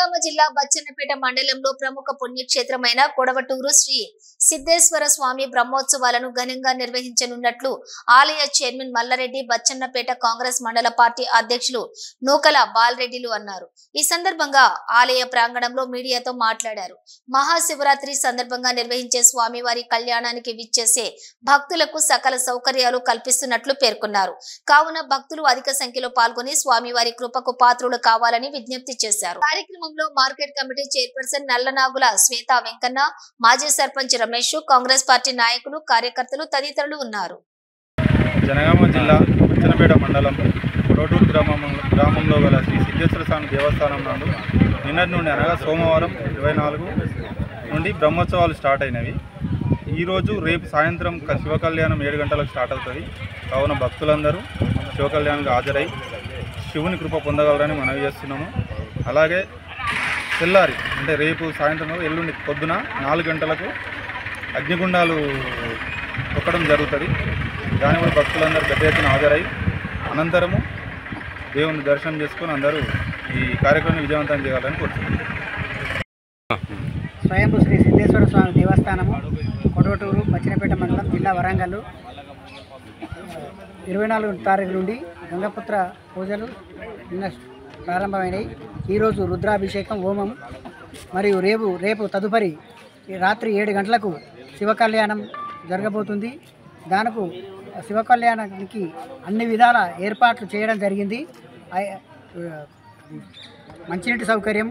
జనగామ జిల్లా బచ్చన్నపేట మండలంలో ప్రముఖ పుణ్యక్షేత్రమైన కొడవటూరు శ్రీ సిద్ధేశ్వర స్వామి బ్రహ్మోత్సవాలను ఘనంగా నిర్వహించనున్నట్లు ఆలయ చైర్మన్ మల్లారెడ్డి బచ్చన్నపేట కాంగ్రెస్ మండల పార్టీ అధ్యక్షులు నూకల బాలరెడ్డిలు అన్నారు. ఈ సందర్భంగా ఆలయ ప్రాంగణంలో మీడియాతో మాట్లాడారు. మహాశివరాత్రి సందర్భంగా నిర్వహించే స్వామివారి కళ్యాణానికి విచ్చేసే భక్తులకు సకల సౌకర్యాలు కల్పిస్తున్నట్లు పేర్కొన్నారు. కావున భక్తులు అధిక సంఖ్యలో పాల్గొని స్వామివారి కృపకు పాత్రులు కావాలని విజ్ఞప్తి చేశారు. కార్యక్రమంలో మార్కెట్ కమిటీ చైర్పర్సన్ నల్లనాగుల శ్వేత వెంకన్న, మాజీ సర్పంచ్ రమేష్, కాంగ్రెస్ పార్టీ నాయకులు, కార్యకర్తలు తదితరులు ఉన్నారు. జనగామ జిల్లా బచ్చన్నపేట మండలం కొడవటూరు గ్రామంలో గల శ్రీ సిద్ధేశ్వర స్వామి దేవస్థానం నందు నిన్నటి నుండి అనగా సోమవారం 24 నుండి బ్రహ్మోత్సవాలు స్టార్ట్ అయినవి. ఈరోజు రేపు సాయంత్రం శివ కళ్యాణం 7 గంటలకు స్టార్ట్ అవుతుంది. కావున భక్తులందరూ శివ కళ్యాణానికి హాజరై శివుని కృప పొందగలరని మనవి చేస్తున్నాము. అలాగే తెల్లారి అంటే రేపు సాయంత్రం ఎల్లుండి పొద్దున 4 గంటలకు అగ్నిగుండాలు తొక్కడం జరుగుతుంది. దాని కూడా భక్తులందరూ పెద్ద ఎత్తున హాజరై అనంతరము దేవుని దర్శనం చేసుకొని అందరూ ఈ కార్యక్రమాన్ని విజయవంతం చేయాలని కోరుతున్నాను. స్వయంభూ శ్రీ సిద్ధేశ్వర స్వామి దేవస్థానము కొడవటూరు బచ్చన్నపేట మండలం జిల్లా వరంగల్ 24 తారీఖు నుండి గంగపుత్ర పూజలు నిన్న ప్రారంభమైనాయి. ఈరోజు రుద్రాభిషేకం, హోమం మరియు రేపు తదుపరి రాత్రి 7 గంటలకు శివ కళ్యాణం జరగబోతుంది. దానికి శివ కళ్యాణానికి అన్ని విధాల ఏర్పాట్లు చేయడం జరిగింది. మంచినీటి సౌకర్యం,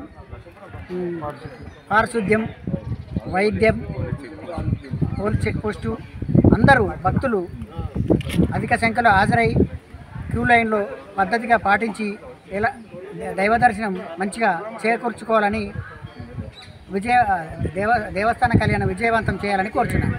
పారిశుద్ధ్యం, వైద్యం, పోలీస్ చెక్ పోస్టు, అందరూ భక్తులు అధిక సంఖ్యలో హాజరై క్యూ లైన్లో పద్ధతిగా పాటించి దైవ దర్శనం మంచిగా చేకూర్చుకోవాలని దేవస్థాన కళ్యాణం విజయవంతం చేయాలని కోరుచున్నాను.